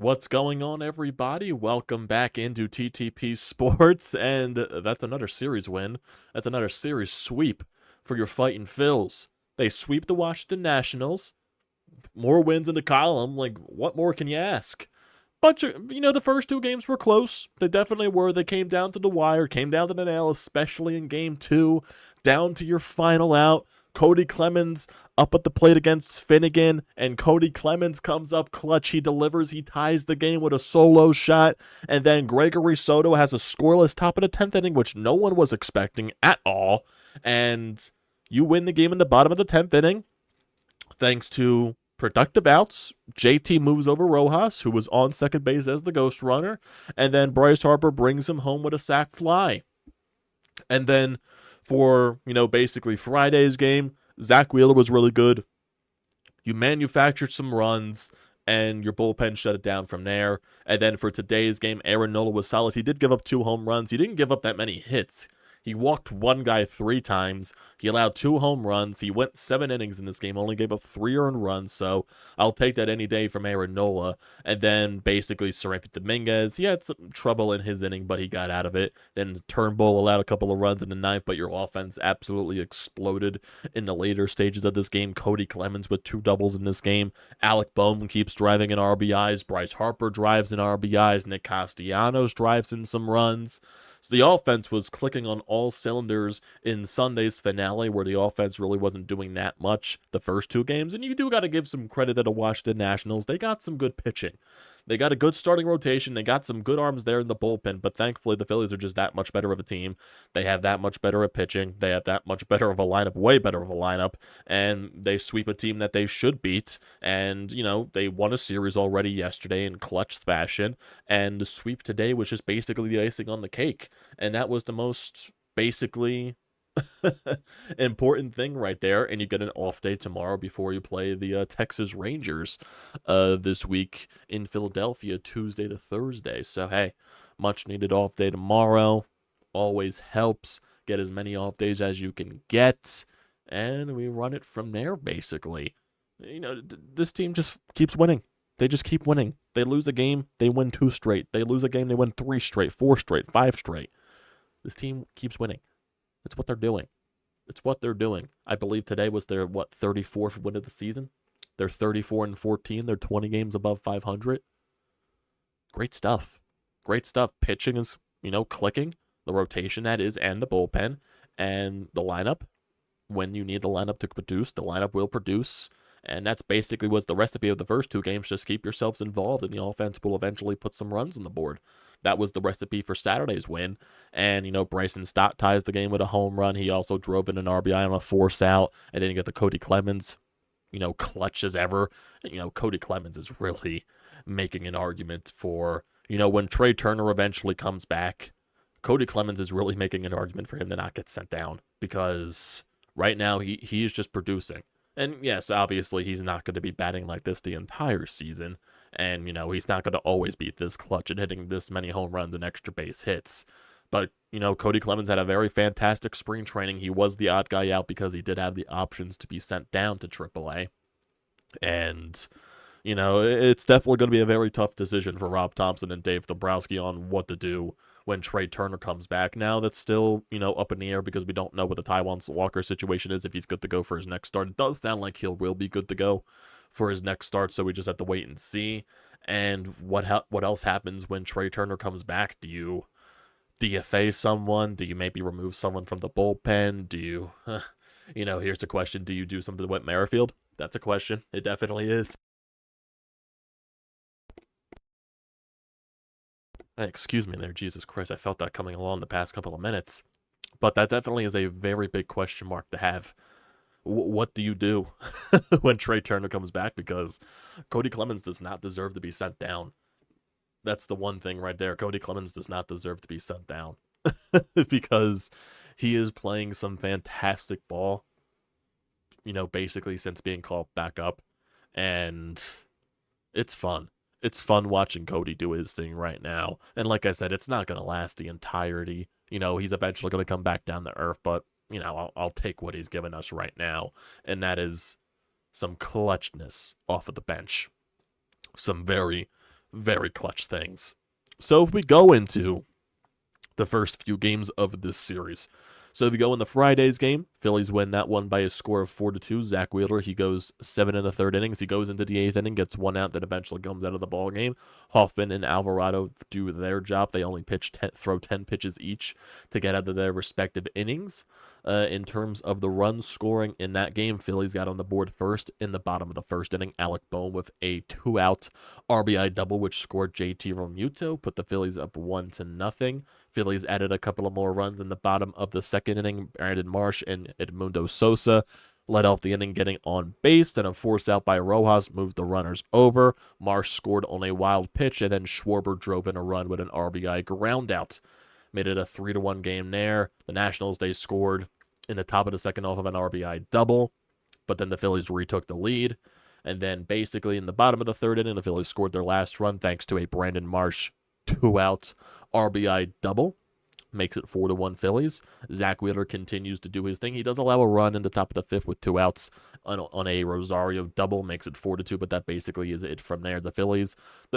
What's going on, everybody? Welcome back into TTP Sports, and that's another series win. That's another series sweep for your fighting Phils. They sweep the Washington Nationals. More wins in the column. Like, what more can you ask? But, the first two games were close. They definitely were. They came down to the wire, came down to the nail, especially in game two, down to your final out. Kody Clemens up at the plate against Finnegan, and Kody Clemens comes up clutch. He delivers. He ties the game with a solo shot, and then Gregory Soto has a scoreless top of the 10th inning, which no one was expecting at all, and you win the game in the bottom of the 10th inning thanks to productive outs. JT moves over Rojas, who was on second base as the ghost runner, and then Bryce Harper brings him home with a sac fly. And then for, basically Friday's game, Zack Wheeler was really good. You manufactured some runs, and your bullpen shut it down from there. And then for today's game, Nola was solid. He did give up 2 home runs. He didn't give up that many hits. He walked one guy 3 times. He allowed 2 home runs. He went 7 innings in this game, only gave up 3 earned runs, so I'll take that any day from Nola. And then basically Seranthony Dominguez, he had some trouble in his inning, but he got out of it. Then Turnbull allowed a couple of runs in the 9th, but your offense absolutely exploded in the later stages of this game. Kody Clemens with 2 doubles in this game. Alec Bohm keeps driving in RBIs. Bryce Harper drives in RBIs. Nick Castellanos drives in some runs. So the offense was clicking on all cylinders in Sunday's finale, where the offense really wasn't doing that much the first 2 games. And you do got to give some credit to the Washington Nationals. They got some good pitching. They got a good starting rotation. They got some good arms there in the bullpen, but thankfully the Phillies are just that much better of a team. They have that much better at pitching. They have that much better of a lineup, way better of a lineup, and they sweep a team that they should beat. And, they won a series already yesterday in clutch fashion, and the sweep today was just basically the icing on the cake. And that was the most basically important thing right there. And you get an off day tomorrow before you play the Texas Rangers this week in Philadelphia, Tuesday to Thursday. So, hey, much needed off day tomorrow. Always helps. Get as many off days as you can get. And we run it from there, basically. This team just keeps winning. They just keep winning. They lose a game, they win 2 straight. They lose a game, they win 3 straight, 4 straight, 5 straight. This team keeps winning. It's what they're doing. It's what they're doing. I believe today was their, 34th win of the season? They're 34-14. They're 20 games above 500. Great stuff. Great stuff. Pitching is, clicking. The rotation, that is, and the bullpen. And the lineup, when you need the lineup to produce, the lineup will produce. And that's basically was the recipe of the first 2 games. Just keep yourselves involved, and the offense will eventually put some runs on the board. That was the recipe for Saturday's win. And, Bryson Stott ties the game with a home run. He also drove in an RBI on a force out. And then you get the Kody Clemens, clutch as ever. And, Kody Clemens is really making an argument for, when Trey Turner eventually comes back, Kody Clemens is really making an argument for him to not get sent down. Because right now he is just producing. And yes, obviously, he's not going to be batting like this the entire season. And, he's not going to always be this clutch and hitting this many home runs and extra base hits. But, Kody Clemens had a very fantastic spring training. He was the odd guy out because he did have the options to be sent down to AAA. And, it's definitely going to be a very tough decision for Rob Thompson and Dave Dombrowski on what to do when Trey Turner comes back. Now that's still, up in the air because we don't know what the Taijuan Walker situation is, if he's good to go for his next start. It does sound like he will be good to go for his next start, so we just have to wait and see. And what else happens when Trey Turner comes back? Do you DFA someone? Do you maybe remove someone from the bullpen? Do you, here's the question, do you do something with Merrifield? That's a question. It definitely is. Excuse me there, Jesus Christ. I felt that coming along the past couple of minutes. But that definitely is a very big question mark to have. What do you do when Trey Turner comes back? Because Kody Clemens does not deserve to be sent down. That's the one thing right there. Kody Clemens does not deserve to be sent down. Because he is playing some fantastic ball, basically since being called back up. And it's fun. It's fun watching Kody do his thing right now. And like I said, it's not going to last the entirety. He's eventually going to come back down to earth, but, I'll take what he's given us right now. And that is some clutchness off of the bench. Some very, very clutch things. So if we go into the first few games of this series. So if you go in the Friday's game, Phillies win that one by a score of 4-2. Zack Wheeler, he goes 7 in the third innings. He goes into the 8th inning, gets 1 out, then eventually comes out of the ball game. Hoffman and Alvarado do their job. They only throw 10 pitches each to get out of their respective innings. In terms of the run scoring in that game, Phillies got on the board first in the bottom of the first inning. Alec Bohm with a 2-out RBI double, which scored JT Realmuto, put the Phillies up 1-0. Phillies added a couple of more runs in the bottom of the second inning. Brandon Marsh and Edmundo Sosa led off the inning getting on base, and a force out by Rojas moved the runners over. Marsh scored on a wild pitch, and then Schwarber drove in a run with an RBI ground out. Made it a 3-1 game there. The Nationals, they scored in the top of the second off of an RBI double, but then the Phillies retook the lead. And then basically in the bottom of the third inning, the Phillies scored their last run thanks to a Brandon Marsh 2-out RBI double. Makes it 4-1 Phillies. Zack Wheeler continues to do his thing. He does allow a run in the top of the fifth with 2 outs on a Rosario double. Makes it 4-2, but that basically is it from there. The Phillies,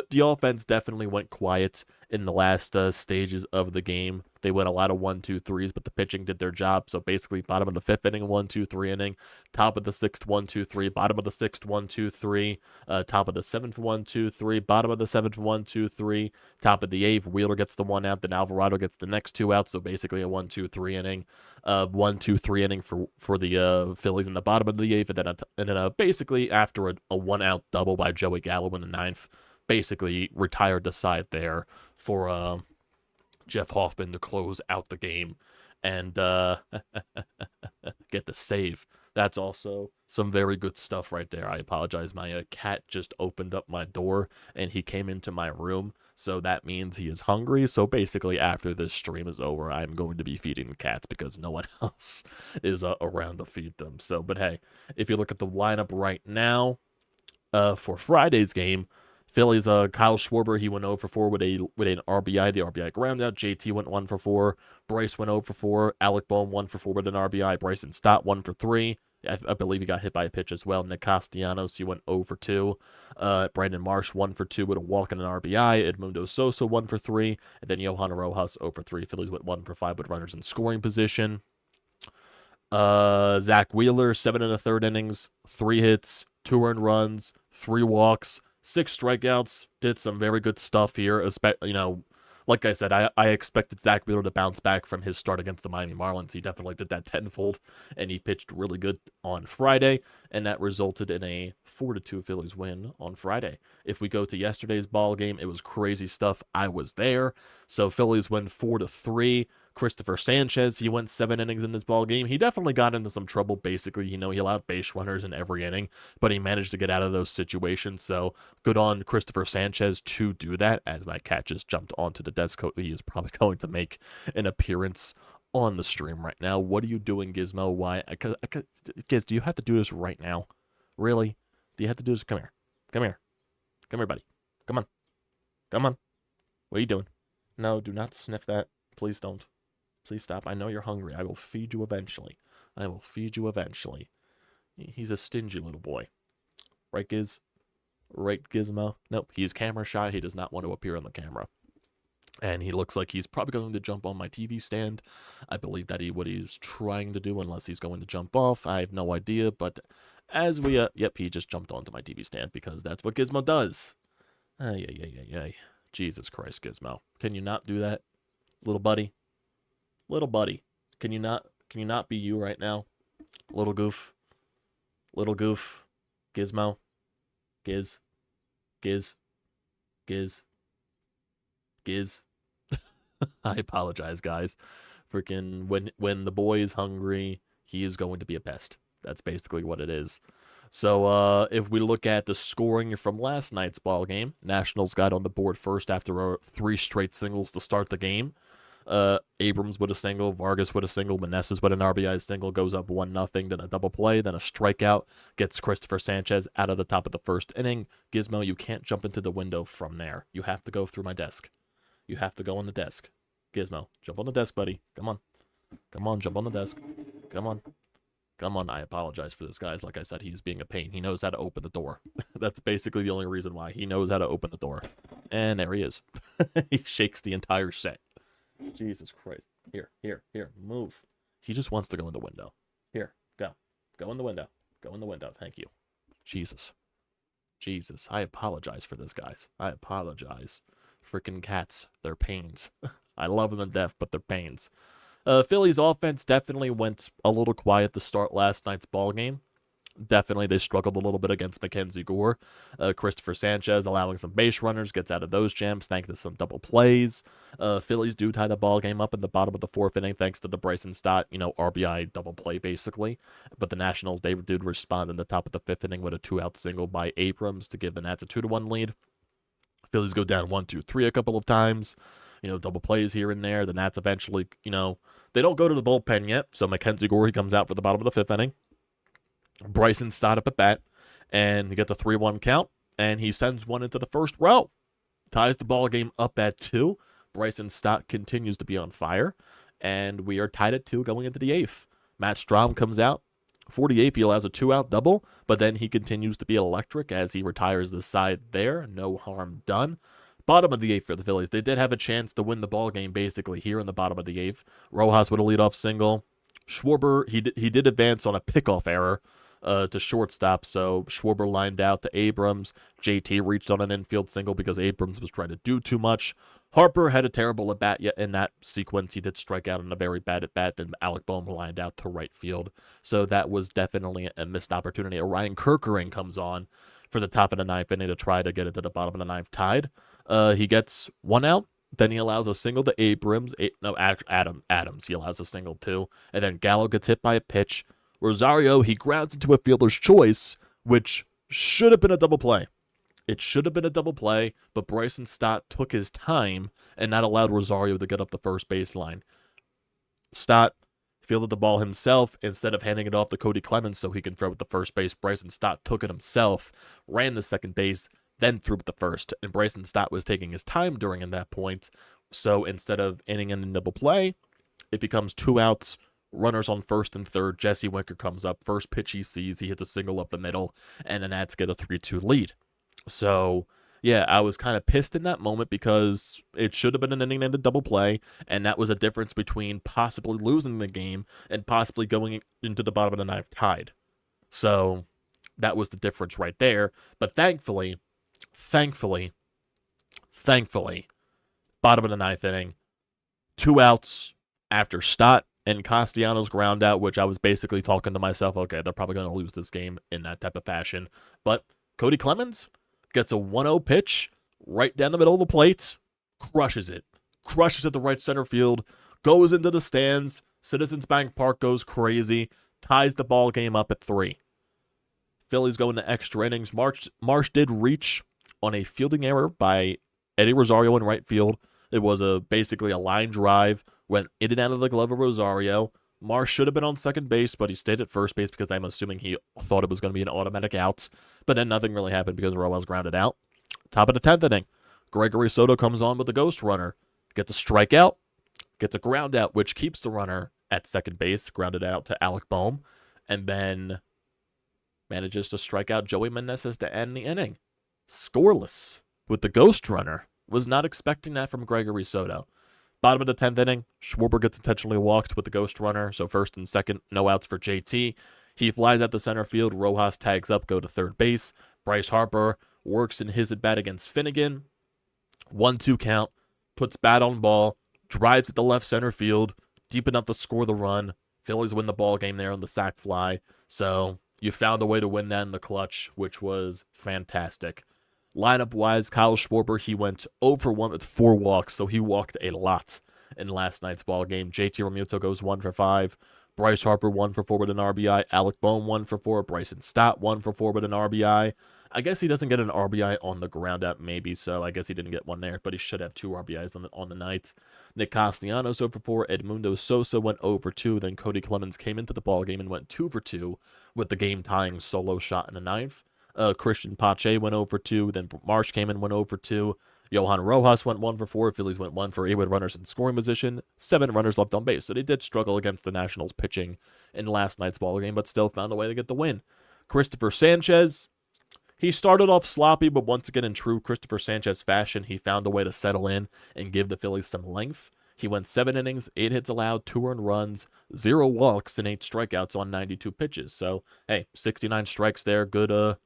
the offense definitely went quiet in the last stages of the game. They went a lot of 1-2-3s, but the pitching did their job. So basically, bottom of the fifth inning, 1-2-3 inning. Top of the sixth, 1-2-3. Bottom of the sixth, 1-2-3. Top of the seventh, 1-2-3. Bottom of the seventh, 1-2-3. Top of the eighth, Wheeler gets the 1 out. Then Alvarado gets the next 2 outs. So basically a 1-2-3 inning. 1-2-3 inning for the Phillies in the bottom of the eighth. And then basically after a 1-out double by Joey Gallo in the ninth, basically retired the side there for Jeff Hoffman to close out the game and get the save. That's also some very good stuff right there. I apologize. My cat just opened up my door and he came into my room. So that means he is hungry. So basically after this stream is over, I'm going to be feeding the cats because no one else is around to feed them. So, but hey, if you look at the lineup right now for Friday's game, Phillies, Kyle Schwarber, he went 0 for 4 with an RBI, the RBI ground out. JT went 1 for 4. Bryce went 0 for 4. Alec Bohm 1 for 4 with an RBI. Bryson Stott 1 for 3. I believe he got hit by a pitch as well. Nick Castellanos, he went 0 for 2. Brandon Marsh 1 for 2 with a walk and an RBI. Edmundo Sosa 1 for 3. And then Johan Rojas 0 for 3. Phillies went 1 for 5 with runners in scoring position. Zack Wheeler, 7 in the third innings, 3 hits, 2 earned runs, 3 walks, 6 strikeouts, did some very good stuff here. Like I said, I expected Zack Wheeler to bounce back from his start against the Miami Marlins. He definitely did that tenfold, and he pitched really good on Friday, and that resulted in a 4-2 Phillies win on Friday. If we go to yesterday's ball game, it was crazy stuff. I was there. So Phillies win 4-3. Christopher Sanchez, he went 7 innings in this ball game. He definitely got into some trouble, basically. He allowed base runners in every inning, but he managed to get out of those situations. So good on Christopher Sanchez to do that. As my cat just jumped onto the desk, he is probably going to make an appearance on the stream right now. What are you doing, Gizmo? Why? Giz, do you have to do this right now? Really? Do you have to do this? Come here. Come here. Come here, buddy. Come on. Come on. What are you doing? No, do not sniff that. Please don't. Please stop. I know you're hungry. I will feed you eventually. I will feed you eventually. He's a stingy little boy. Right, Giz? Right, Gizmo? Nope, he's camera shy. He does not want to appear on the camera. And he looks like he's probably going to jump on my TV stand. I believe that what he's trying to do, unless he's going to jump off. I have no idea, but as we, yep, he just jumped onto my TV stand because that's what Gizmo does. Ay. Jesus Christ, Gizmo. Can you not do that? Little buddy? Little buddy, can you not be you right now? Little goof. Little goof. Gizmo. Giz. I apologize, guys. Freaking when the boy is hungry, he is going to be a pest. That's basically what it is. So if we look at the scoring from last night's ball game, Nationals got on the board first after 3 straight singles to start the game. Abrams with a single, Vargas with a single, Meneses with an RBI single, goes up 1-0, then a double play, then a strikeout, gets Christopher Sanchez out of the top of the first inning. Gizmo, you can't jump into the window from there. You have to go through my desk. You have to go on the desk. Gizmo, jump on the desk, buddy. Come on. Come on, jump on the desk. Come on. Come on, I apologize for this, guys. Like I said, he's being a pain. He knows how to open the door. That's basically the only reason why. He knows how to open the door. And there he is. He shakes the entire set. Jesus Christ. Here, move. He just wants to go in the window. Here, go. Go in the window. Go in the window. Thank you. Jesus. I apologize for this, guys. I apologize. Freaking cats. They're pains. I love them to death, but they're pains. Phillies offense definitely went a little quiet to start last night's ball game. Definitely, they struggled a little bit against Mackenzie Gore. Christopher Sanchez allowing some base runners, gets out of those jams thanks to some double plays. Phillies do tie the ball game up in the bottom of the 4th inning thanks to the Bryson Stott, RBI double play basically. But the Nationals, they did respond in the top of the 5th inning with a 2-out single by Abrams to give the Nats a 2-1 lead. Phillies go down 1-2-3 a couple of times. Double plays here and there. The Nats eventually, they don't go to the bullpen yet. So Mackenzie Gore, he comes out for the bottom of the 5th inning. Bryson Stott up at bat, and he gets a 3-1 count, and he sends one into the first row. Ties the ball game up at 2. Bryson Stott continues to be on fire, and we are tied at 2 going into the 8th. Matt Strahm comes out. 48th, he allows a 2-out double, but then he continues to be electric as he retires the side there. No harm done. Bottom of the 8th for the Phillies. They did have a chance to win the ball game basically here in the bottom of the 8th. Rojas with a leadoff single. Schwarber, he did advance on a pickoff error to shortstop, so Schwarber lined out to Abrams. JT reached on an infield single because Abrams was trying to do too much. Harper had a terrible at-bat yet in that sequence. He did strike out in a very bad at-bat, then Alec Boehm lined out to right field. So that was definitely a missed opportunity. Ryan Kerkering comes on for the top of the 9th inning to try to get it to the bottom of the 9th tied. He gets 1 out. Then he allows a single to Abrams. Adams. He allows a single too. And then Gallo gets hit by a pitch. Rosario, he grounds into a fielder's choice, which should have been a double play. It should have been a double play, but Bryson Stott took his time and not allowed Rosario to get up the first baseline. Stott fielded the ball himself instead of handing it off to Kody Clemens so he can throw at the first base. Bryson Stott took it himself, ran the second base, then threw at the first. And Bryson Stott was taking his time during that point. So instead of ending in a double play, it becomes 2 outs. Runners on first and third. Jesse Winker comes up. First pitch he sees, he hits a single up the middle, and the Nats get a 3-2 lead. So, yeah, I was kind of pissed in that moment because it should have been an inning-ended double play, and that was a difference between possibly losing the game and possibly going into the bottom of the 9th tied. So, that was the difference right there. But thankfully, bottom of the 9th inning, 2 outs after Stott and Castellanos ground out, which I was basically talking to myself, okay, they're probably going to lose this game in that type of fashion. But Kody Clemens gets a 1-0 pitch right down the middle of the plate, crushes it the right center field, goes into the stands, Citizens Bank Park goes crazy, ties the ball game up at 3. Phillies go into extra innings. Marsh did reach on a fielding error by Eddie Rosario in right field. It was basically a line drive, went in and out of the glove of Rosario. Marsh should have been on second base, but he stayed at first base because I'm assuming he thought it was going to be an automatic out. But then nothing really happened because Rojas grounded out. Top of the 10th inning, Gregory Soto comes on with the ghost runner. Gets a strikeout, gets a ground out, which keeps the runner at second base, grounded out to Alec Boehm, and then manages to strike out Joey Meneses to end the inning. Scoreless with the ghost runner. Was not expecting that from Gregory Soto. Bottom of the 10th inning, Schwarber gets intentionally walked with the ghost runner, so first and second, no outs for JT. He flies out the center field. Rojas tags up, go to third base. Bryce Harper works in his at-bat against Finnegan. 1-2 count, puts bat on ball, drives at the left center field, deep enough to score the run. Phillies win the ball game there on the sac fly. So you found a way to win that in the clutch, which was fantastic. Lineup-wise, Kyle Schwarber, he went 0 for 1 with 4 walks, so he walked a lot in last night's ball game. JT Realmuto goes 1 for 5. Bryce Harper 1 for 4 with an RBI. Alec Boehm 1 for 4. Bryson Stott 1 for 4 with an RBI. I guess he doesn't get an RBI on the ground out, maybe, so I guess he didn't get one there, but he should have 2 RBIs on the night. Nick Castellanos 0 for 4. Edmundo Sosa went 0 for 2. Then Kody Clemens came into the ball game and went 2 for 2 with the game-tying solo shot in the 9th. Christian Pache went 0 for 2. Then Marsh came in, went 0 for 2. Johan Rojas went 1 for 4. Phillies went 1 for 8 with runners in scoring position. 7 runners left on base. So they did struggle against the Nationals pitching in last night's ball game, but still found a way to get the win. Christopher Sanchez, He started off sloppy, but once again, in true Christopher Sanchez fashion, he found a way to settle in and give the Phillies some length. He went 7 innings, 8 hits allowed, 2 earned runs, 0 walks, and 8 strikeouts on 92 pitches. So, hey, 69 strikes there. Good,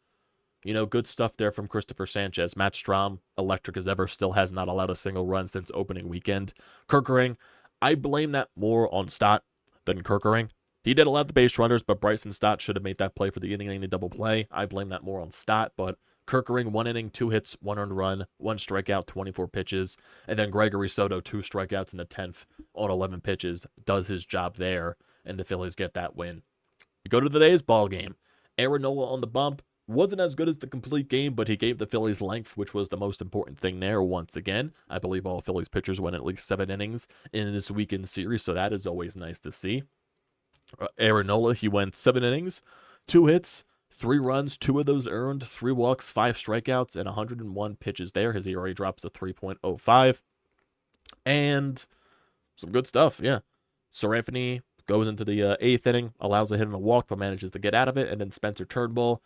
good stuff there from Christopher Sanchez. Matt Strahm, electric as ever, still has not allowed a single run since opening weekend. Kerkering, I blame that more on Stott than Kerkering. He did allow the base runners, but Bryson Stott should have made that play for the inning double play. I blame that more on Stott, but Kerkering, 1 inning, 2 hits, 1 earned run, 1 strikeout, 24 pitches. And then Gregory Soto, 2 strikeouts in the 10th on 11 pitches, does his job there, and the Phillies get that win. We go to today's ball game. Aaron Nola on the bump. Wasn't as good as the complete game, but he gave the Phillies length, which was the most important thing there once again. I believe all Phillies pitchers went at least 7 innings in this weekend series, so that is always nice to see. Aaron Nola, he went 7 innings, 2 hits, 3 runs, 2 of those earned, 3 walks, 5 strikeouts, and 101 pitches there. His ERA drops to 3.05. And some good stuff, yeah. Anthony goes into the 8th inning, allows a hit and a walk, but manages to get out of it. And then Spencer Turnbull,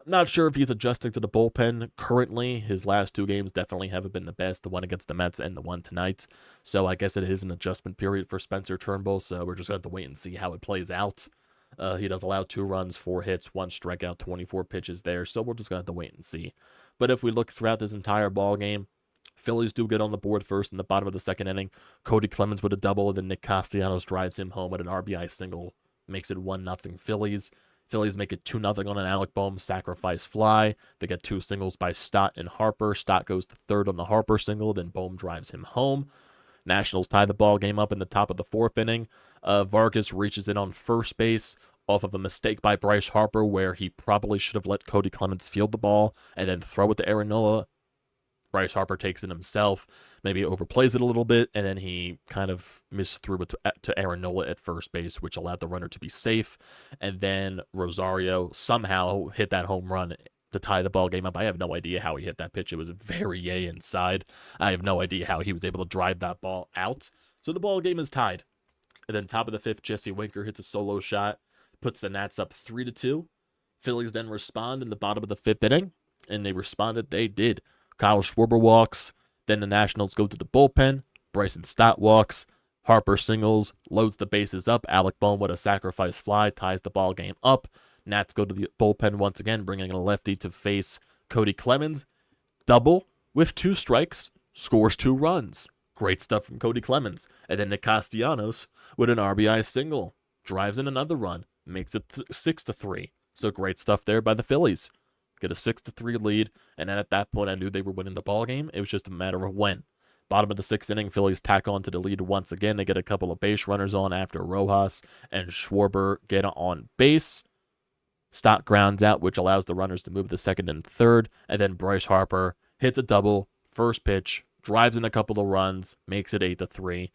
not sure if he's adjusting to the bullpen currently. His last 2 games definitely haven't been the best, the one against the Mets and the one tonight. So I guess it is an adjustment period for Spencer Turnbull, so we're just going to have to wait and see how it plays out. He does allow 2 runs, 4 hits, 1 strikeout, 24 pitches there, so we're just going to have to wait and see. But if we look throughout this entire ball game, Phillies do get on the board first in the bottom of the 2nd inning. Kody Clemens with a double, and then Nick Castellanos drives him home with an RBI single. Makes it 1-0 Phillies. Phillies make it 2-0 on an Alec Bohm sacrifice fly. They get 2 singles by Stott and Harper. Stott goes to 3rd on the Harper single, then Bohm drives him home. Nationals tie the ball game up in the top of the 4th inning. Vargas reaches in on first base off of a mistake by Bryce Harper, where he probably should have let Kody Clemens field the ball and then throw it to Aaron Nola. Bryce Harper takes it himself, maybe overplays it a little bit, and then he kind of misthrew it to Aaron Nola at first base, which allowed the runner to be safe. And then Rosario somehow hit that home run to tie the ball game up. I have no idea how he hit that pitch. It was very yay inside. I have no idea how he was able to drive that ball out. So the ball game is tied. And then top of the 5th, Jesse Winker hits a solo shot, puts the Nats up 3-2. Phillies then respond in the bottom of the 5th inning, and they responded. They did. Kyle Schwarber walks. Then the Nationals go to the bullpen. Bryson Stott walks. Harper singles, loads the bases up. Alec Bohm with a sacrifice fly ties the ball game up. Nats go to the bullpen once again, bringing in a lefty to face Kody Clemens. Double with 2 strikes, scores 2 runs. Great stuff from Kody Clemens. And then Nick Castellanos with an RBI single. Drives in another run, makes it 6-3. So great stuff there by the Phillies. Get a 6-3 lead, and then at that point I knew they were winning the ball game. It was just a matter of when. Bottom of the 6th inning, Phillies tack on to the lead once again. They get a couple of base runners on after Rojas and Schwarber get on base. Stott grounds out, which allows the runners to move to 2nd and 3rd, and then Bryce Harper hits a double, first pitch, drives in a couple of runs, makes it 8-3.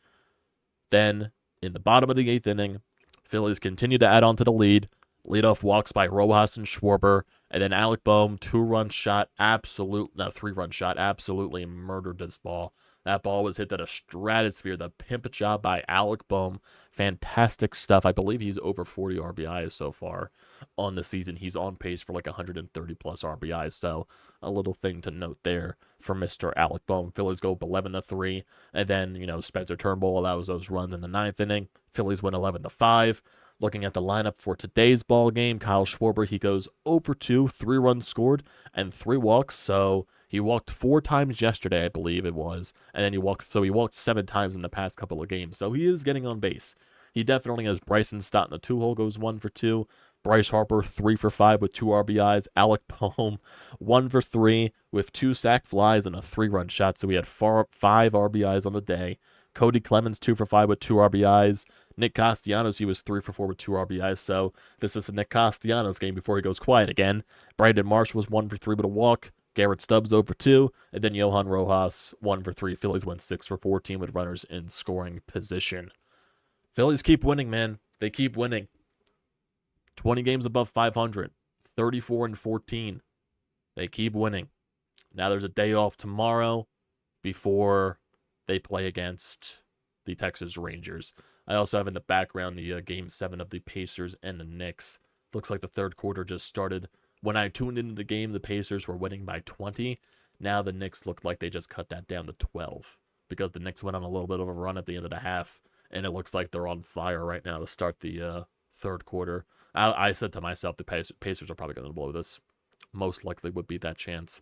Then, in the bottom of the 8th inning, Phillies continue to add on to the lead. Leadoff walks by Rojas and Schwarber, and then Alec Bohm, 3-run shot, absolutely murdered this ball. That ball was hit at a stratosphere. The pimp job by Alec Bohm. Fantastic stuff. I believe he's over 40 RBIs so far on the season. He's on pace for like 130-plus RBIs, so a little thing to note there for Mr. Alec Bohm. Phillies go up 11-3, and then, Spencer Turnbull allows those runs in the 9th inning. Phillies win 11-5. Looking at the lineup for today's ball game, Kyle Schwarber, he goes 0-2, 3 runs scored, and 3 walks. So he walked 4 times yesterday, I believe it was, and then he walked 7 times in the past couple of games. So he is getting on base. He definitely has Bryson Stott in the 2-hole, goes 1-2. Bryce Harper 3-5 with 2 RBIs. Alec Bohm 1-3 with 2 sac flies and a 3-run shot. So we had 5 RBIs on the day. Kody Clemens 2-5 with 2 RBIs. Nick Castellanos, he was 3-4 with 2 RBIs. So this is the Nick Castellanos game before he goes quiet again. Brandon Marsh was 1-3 with a walk. Garrett Stubbs 0-2. And then Johan Rojas 1-3. Phillies went 6-14 with runners in scoring position. Phillies keep winning, man. They keep winning. 20 games above 500. 34-14. They keep winning. Now there's a day off tomorrow before they play against the Texas Rangers. I also have in the background the Game 7 of the Pacers and the Knicks. Looks like the third quarter just started When I tuned into the game, the Pacers were winning by 20. Now the Knicks looked like they just cut that down to 12 because the Knicks went on a little bit of a run at the end of the half, and it looks like they're on fire right now to start the third quarter. I said to myself, the Pacers are probably going to blow this. Most likely would be that chance.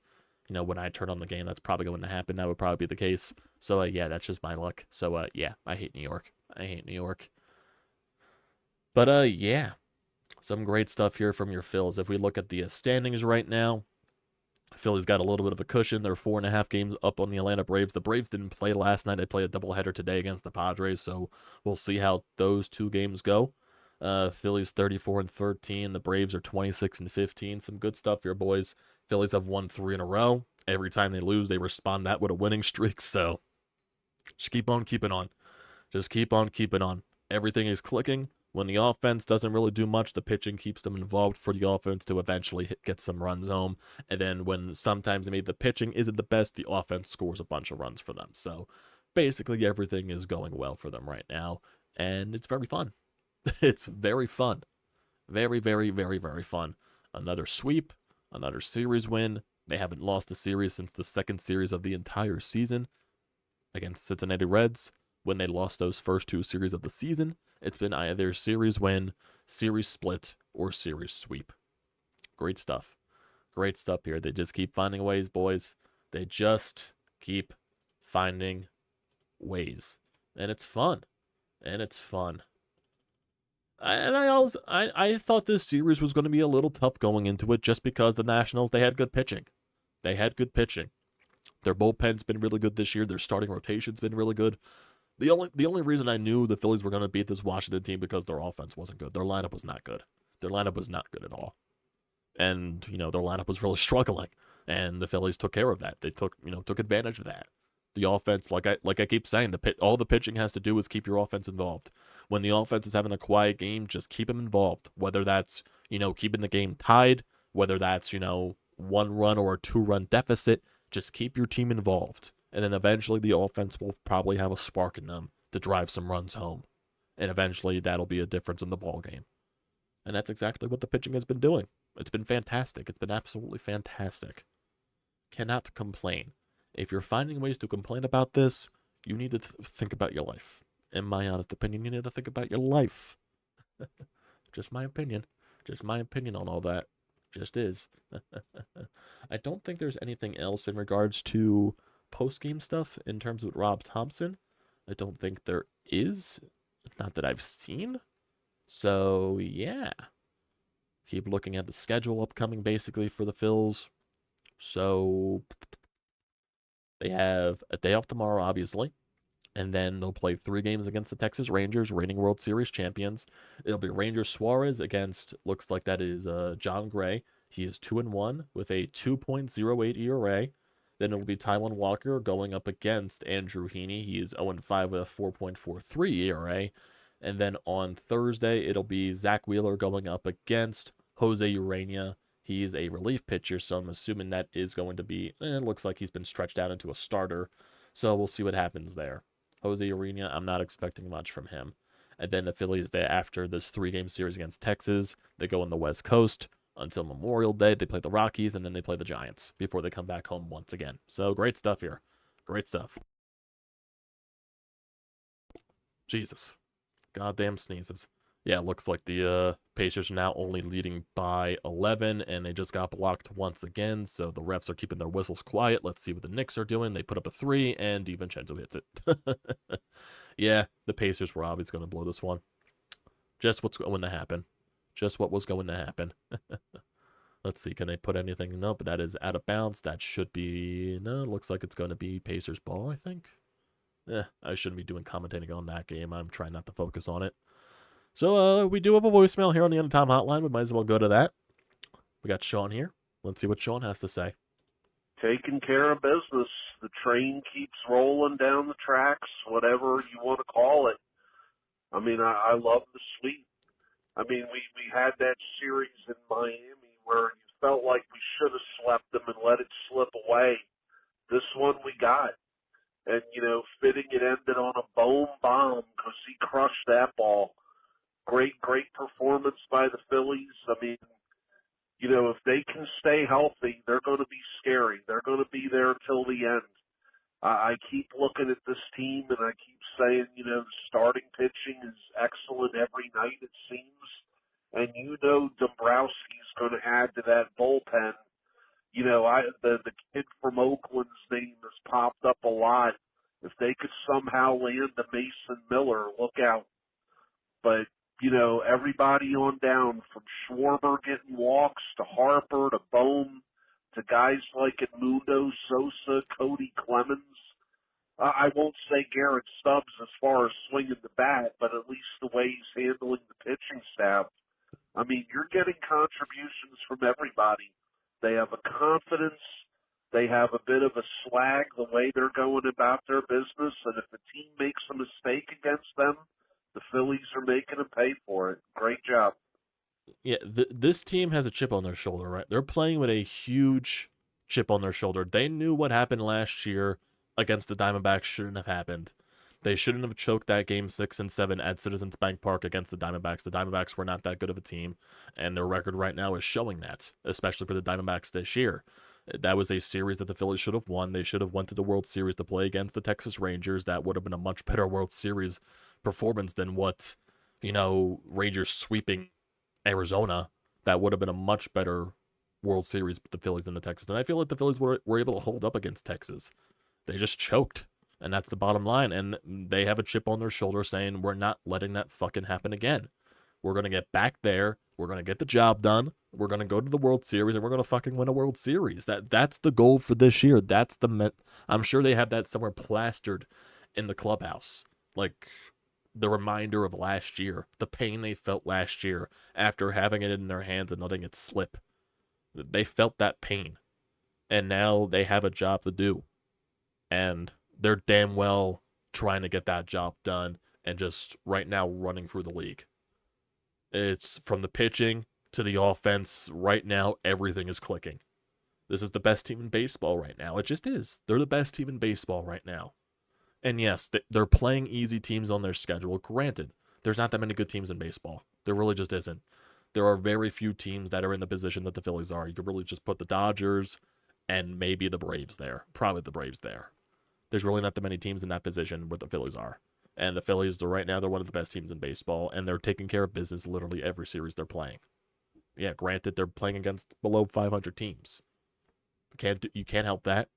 When I turn on the game, that's probably going to happen. That would probably be the case. So, yeah, that's just my luck. So, yeah, I hate New York. I hate New York. But, yeah, some great stuff here from your Phils. If we look at the standings right now, Phillies got a little bit of a cushion. They're 4.5 games up on the Atlanta Braves. The Braves didn't play last night. They played a doubleheader today against the Padres, so we'll see how those two games go. Phillies 34-13. The Braves are 26-15. Some good stuff here, boys. Phillies have won 3 in a row. Every time they lose, they respond that with a winning streak. So just keep on keeping on. Just keep on keeping on. Everything is clicking. When the offense doesn't really do much, the pitching keeps them involved for the offense to eventually get some runs home. And then when sometimes maybe the pitching isn't the best, the offense scores a bunch of runs for them. So basically everything is going well for them right now. And it's very fun. It's very fun. Very, very, very, very fun. Another sweep, another series win. They haven't lost a series since the second series of the entire season against Cincinnati Reds. When they lost those first 2 series of the season, it's been either series win, series split, or series sweep. Great stuff. Great stuff here. They just keep finding ways, boys. They just keep finding ways. And it's fun. And it's fun. I thought this series was going to be a little tough going into it just because the Nationals, they had good pitching. They had good pitching. Their bullpen's been really good this year. Their starting rotation's been really good. The only reason I knew the Phillies were going to beat this Washington team because their offense wasn't good. Their lineup was not good. Their lineup was not good at all. And, their lineup was really struggling. And the Phillies took care of that. They took advantage of that. The offense, like I keep saying, all the pitching has to do is keep your offense involved. When the offense is having a quiet game, just keep them involved. Whether that's, keeping the game tied, whether that's, 1 run or a 2-run deficit, just keep your team involved. And then eventually the offense will probably have a spark in them to drive some runs home. And eventually that'll be a difference in the ball game. And that's exactly what the pitching has been doing. It's been fantastic. It's been absolutely fantastic. Cannot complain. If you're finding ways to complain about this, you need to think about your life. In my honest opinion, you need to think about your life. Just my opinion. Just my opinion on all that. Just is. I don't think there's anything else in regards to post-game stuff in terms of Rob Thompson. I don't think there is. Not that I've seen. So, yeah. Keep looking at the schedule upcoming, basically, for the Phils. So, they have a day off tomorrow, obviously. And then they'll play 3 games against the Texas Rangers, reigning World Series champions. It'll be Rangers Suarez against, looks like that is John Gray. He is 2-1 with a 2.08 ERA. Then it'll be Taijuan Walker going up against Andrew Heaney. He is 0-5 with a 4.43 ERA. And then on Thursday, it'll be Zack Wheeler going up against Jose Urena. He's a relief pitcher, so I'm assuming that is going to be, it looks like he's been stretched out into a starter. So we'll see what happens there. Jose Urena, I'm not expecting much from him. And then the Phillies, after this 3-game series against Texas, they go on the West Coast until Memorial Day. They play the Rockies, and then they play the Giants before they come back home once again. So great stuff here. Great stuff. Jesus. Goddamn sneezes. Yeah, it looks like the Pacers are now only leading by 11, and they just got blocked once again, so the refs are keeping their whistles quiet. Let's see what the Knicks are doing. They put up a 3, and DiVincenzo hits it. Yeah, the Pacers were obviously going to blow this one. Just what's going to happen. Just what was going to happen. Let's see, can they put anything? No, but that is out of bounds. That should be, no, looks like it's going to be Pacers ball, I think. I shouldn't be doing commentating on that game. I'm trying not to focus on it. So, we do have a voicemail here on the End of Time Hotline. We might as well go to that. We got Sean here. Let's see what Sean has to say. Taking care of business. The train keeps rolling down the tracks, whatever you want to call it. I mean, I love the sweep. I mean, we had that series in Miami where you felt like we should have swept them and let it slip away. This one we got. And, fitting it ended on a boom bomb because he crushed that ball. Great performance by the Phillies. I mean, if they can stay healthy, they're going to be scary. They're going to be there till the end. I keep looking at this team and I keep saying, the starting pitching is excellent every night, it seems. And Dombrowski's going to add to that bullpen. The kid from Oakland's name has popped up a lot. If they could somehow land a Mason Miller, look out. But, everybody on down from Schwarber getting walks to Harper to Bohm to guys like Edmundo, Sosa, Kody Clemens. I won't say Garrett Stubbs as far as swinging the bat, but at least the way he's handling the pitching staff. I mean, you're getting contributions from everybody. They have a confidence. They have a bit of a swag the way they're going about their business. And if the team makes a mistake against them, the Phillies are making them pay for it. Great job. Yeah, this team has a chip on their shoulder, right? They're playing with a huge chip on their shoulder. They knew what happened last year against the Diamondbacks shouldn't have happened. They shouldn't have choked that game 6 and 7 at Citizens Bank Park against the Diamondbacks. The Diamondbacks were not that good of a team, and their record right now is showing that, especially for the Diamondbacks this year. That was a series that the Phillies should have won. They should have went to the World Series to play against the Texas Rangers. That would have been a much better World Series performance than what, Rangers sweeping Arizona. That would have been a much better World Series with the Phillies than the Texas. And I feel like the Phillies were able to hold up against Texas. They just choked. And that's the bottom line. And they have a chip on their shoulder saying, we're not letting that fucking happen again. We're going to get back there. We're going to get the job done. We're going to go to the World Series, and we're going to fucking win a World Series. That's the goal for this year. I'm sure they have that somewhere plastered in the clubhouse. Like the reminder of last year, the pain they felt last year after having it in their hands and letting it slip. They felt that pain. And now they have a job to do. And they're damn well trying to get that job done and just right now running through the league. It's from the pitching to the offense. Right now, everything is clicking. This is the best team in baseball right now. It just is. They're the best team in baseball right now. And yes, they're playing easy teams on their schedule. Granted, there's not that many good teams in baseball. There really just isn't. There are very few teams that are in the position that the Phillies are. You could really just put the Dodgers and maybe the Braves there. Probably the Braves there. There's really not that many teams in that position where the Phillies are. And the Phillies, right now, they're one of the best teams in baseball, and they're taking care of business literally every series they're playing. Yeah, granted, they're playing against below 500 teams. You can't help that.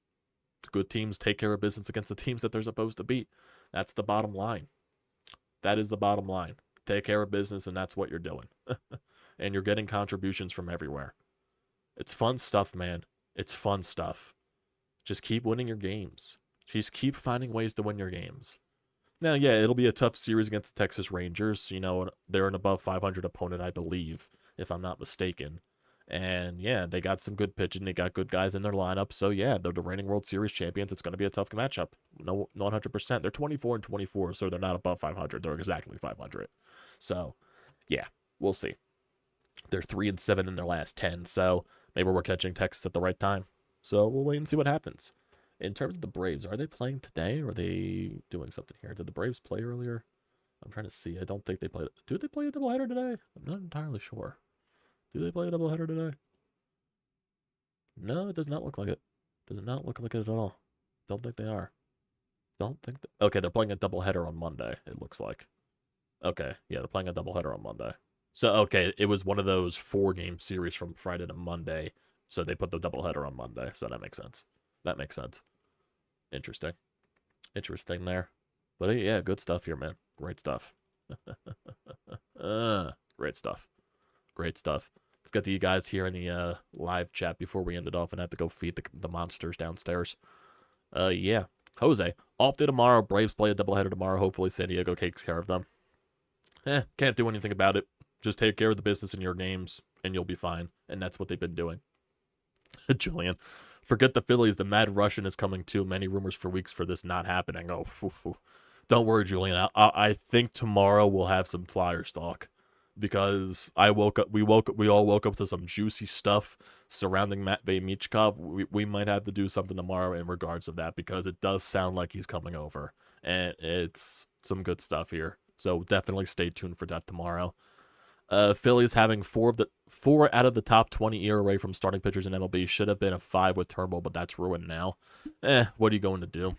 The good teams take care of business against the teams that they're supposed to beat. That's the bottom line. That is the bottom line. Take care of business, and that's what you're doing. And you're getting contributions from everywhere. It's fun stuff, man. It's fun stuff. Just keep winning your games. Just keep finding ways to win your games. Now, yeah, it'll be a tough series against the Texas Rangers. They're an above 500 opponent, I believe, if I'm not mistaken. And, yeah, they got some good pitching. They got good guys in their lineup. So, yeah, they're the reigning World Series champions. It's going to be a tough matchup. No, 100%. They're 24-24, so they're not above 500. They're exactly 500. So, yeah, we'll see. They're 3-7 in their last 10, so maybe we're catching Texas at the right time. So, we'll wait and see what happens. In terms of the Braves, are they playing today, or are they doing something here? Did the Braves play earlier? I'm trying to see. I don't think they played. Do they play a doubleheader today? I'm not entirely sure. Do they play a doubleheader today? No, it does not look like it. Does not look like it at all. Don't think they are. Okay, they're playing a doubleheader on Monday, it looks like. Okay, yeah, they're playing a doubleheader on Monday. So, okay, it was one of those 4-game series from Friday to Monday, so they put the doubleheader on Monday, so that makes sense. That makes sense. Interesting there. But yeah, good stuff here, man. Great stuff. Great stuff. Let's get to you guys here in the live chat before we end it off and have to go feed the monsters downstairs. Yeah. Jose, off day tomorrow. Braves play a doubleheader tomorrow. Hopefully San Diego takes care of them. Can't do anything about it. Just take care of the business in your games, and you'll be fine. And that's what they've been doing. Julian, forget the Phillies. The Mad Russian is coming too. Many rumors for weeks for this not happening. Oh, don't worry, Julian. I think tomorrow we'll have some Flyers talk, because we all woke up to some juicy stuff surrounding Matvei Michkov. We might have to do something tomorrow in regards of that, because it does sound like he's coming over, and it's some good stuff here. So definitely stay tuned for that tomorrow. Phillies having four out of the top 20 ERA from starting pitchers in MLB should have been a 5 with Turnbull, but that's ruined now. What are you going to do?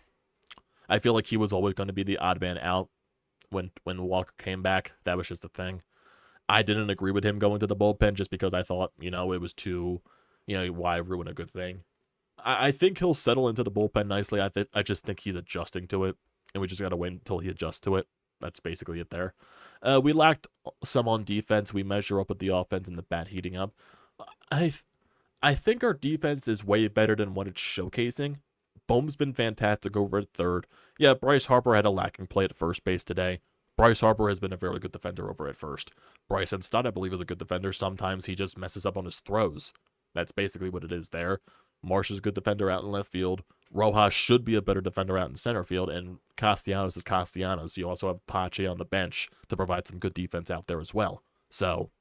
I feel like he was always going to be the odd man out when Walker came back. That was just the thing. I didn't agree with him going to the bullpen just because I thought, it was too, why ruin a good thing? I think he'll settle into the bullpen nicely. I just think he's adjusting to it, and we just got to wait until he adjusts to it. That's basically it there. We lacked some on defense. We measure up with the offense and the bat heating up. I think our defense is way better than what it's showcasing. Bohm's been fantastic over at third. Yeah, Bryce Harper had a lacking play at first base today. Bryce Harper has been a very good defender over at first. Bryson Stott, I believe, is a good defender. Sometimes he just messes up on his throws. That's basically what it is there. Marsh is a good defender out in left field. Rojas should be a better defender out in center field. And Castellanos is Castellanos. You also have Pache on the bench to provide some good defense out there as well. So,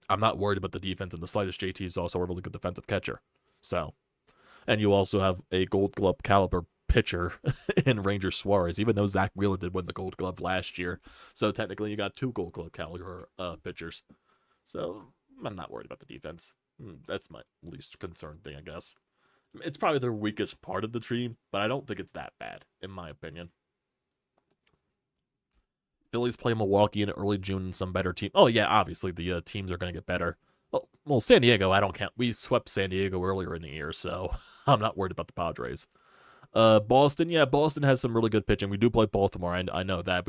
I'm not worried about the defense in the slightest. JT is also a really good defensive catcher. So, and you also have a Gold Glove caliber pitcher in Ranger Suarez, even though Zack Wheeler did win the Gold Glove last year. So technically you got 2 Gold Glove caliber pitchers. So I'm not worried about the defense. That's my least concerned thing, I guess. It's probably their weakest part of the team, but I don't think it's that bad, in my opinion. Phillies play Milwaukee in early June and some better team. Oh yeah, obviously the teams are going to get better. Well, San Diego, I don't count. We swept San Diego earlier in the year, so I'm not worried about the Padres. Boston, yeah, Boston has some really good pitching. We do play Baltimore. I know that.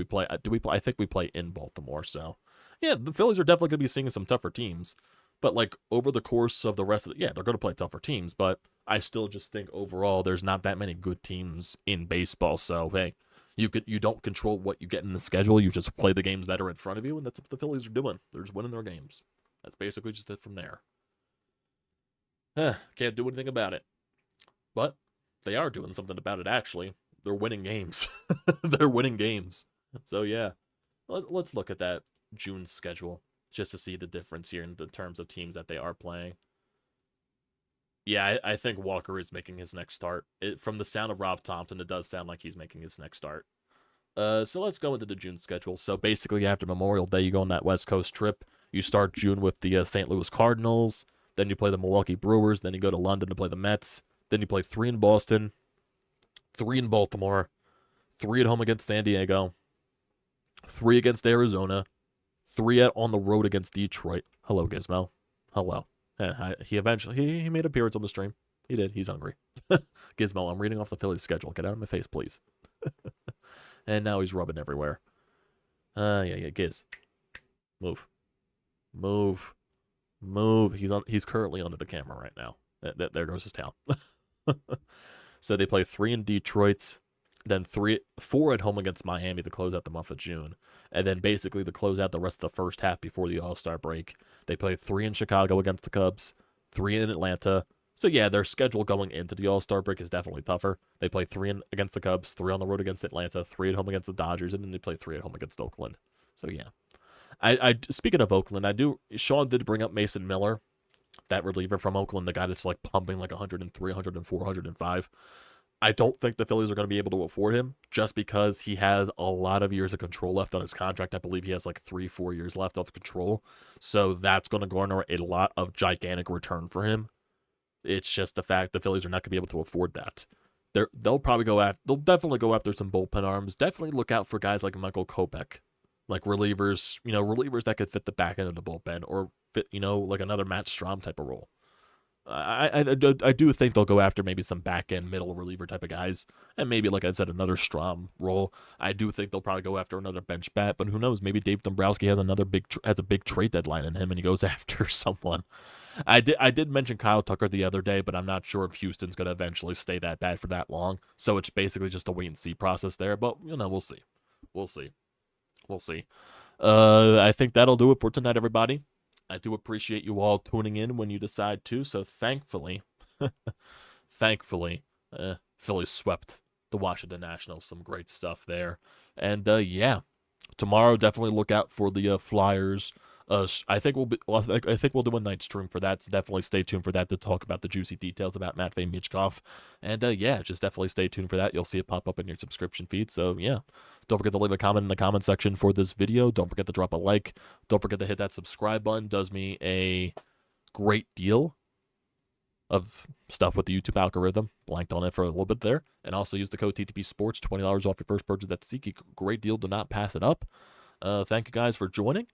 I think we play in Baltimore, so yeah, the Phillies are definitely going to be seeing some tougher teams. But like over the course of the rest of they're going to play tougher teams, but I still just think overall there's not that many good teams in baseball. So hey, you don't control what you get in the schedule. You just play the games that are in front of you, and that's what the Phillies are doing. They're just winning their games. That's basically just it from there. Can't do anything about it. But they are doing something about it, actually. They're winning games. They're winning games. So, yeah. Let's look at that June schedule just to see the difference here in the terms of teams that they are playing. Yeah, I think Walker is making his next start. From the sound of Rob Thompson, it does sound like he's making his next start. So let's go into the June schedule. So basically after Memorial Day, you go on that West Coast trip. You start June with the St. Louis Cardinals. Then you play the Milwaukee Brewers. Then you go to London to play the Mets. Then you play 3 in Boston, 3 in Baltimore, 3 at home against San Diego, 3 against Arizona, 3 on the road against Detroit. Hello, Gizmo. Hello. He eventually made an appearance on the stream. He did. He's hungry. Gizmo, I'm reading off the Phillies schedule. Get out of my face, please. And now he's rubbing everywhere. Yeah, Giz. Move. He's currently under the camera right now. There goes his tail. So they play 3 in Detroit, then 4 at home against Miami to close out the month of June. And then basically to close out the rest of the first half before the All-Star break, they play 3 in Chicago against the Cubs, 3 in Atlanta. So yeah, their schedule going into the All-Star break is definitely tougher. They play 3 against the Cubs, 3 on the road against Atlanta, 3 at home against the Dodgers, and then they play 3 at home against Oakland. So yeah. I speaking of Oakland, Sean did bring up Mason Miller, that reliever from Oakland, the guy that's like pumping like 103, 104, 105. I don't think the Phillies are going to be able to afford him just because he has a lot of years of control left on his contract. I believe he has like 3-4 years left of control. So that's going to garner a lot of gigantic return for him. It's just the fact the Phillies are not going to be able to afford that. They'll definitely go after some bullpen arms. Definitely look out for guys like Michael Kopech. Like relievers that could fit the back end of the bullpen or fit, like another Matt Strahm type of role. I do think they'll go after maybe some back end middle reliever type of guys, and maybe, like I said, another Strahm role. I do think they'll probably go after another bench bat, but who knows? Maybe Dave Dombrowski has a big trade deadline in him, and he goes after someone. I did mention Kyle Tucker the other day, but I'm not sure if Houston's going to eventually stay that bad for that long. So it's basically just a wait and see process there. But we'll see. We'll see. I think that'll do it for tonight, everybody. I do appreciate you all tuning in when you decide to. So thankfully, Phillies swept the Washington Nationals. Some great stuff there. And yeah, tomorrow definitely look out for the Flyers I think I think we'll do a night stream for that. So definitely stay tuned for that to talk about the juicy details about Matvey Michkov. And yeah, just definitely stay tuned for that. You'll see it pop up in your subscription feed. So yeah, don't forget to leave a comment in the comment section for this video. Don't forget to drop a like. Don't forget to hit that subscribe button. Does me a great deal of stuff with the YouTube algorithm. Blanked on it for a little bit there. And also use the code TTPSPORTS, $20 off your first purchase at SEATGEEK. Great deal. Do not pass it up. Thank you guys for joining.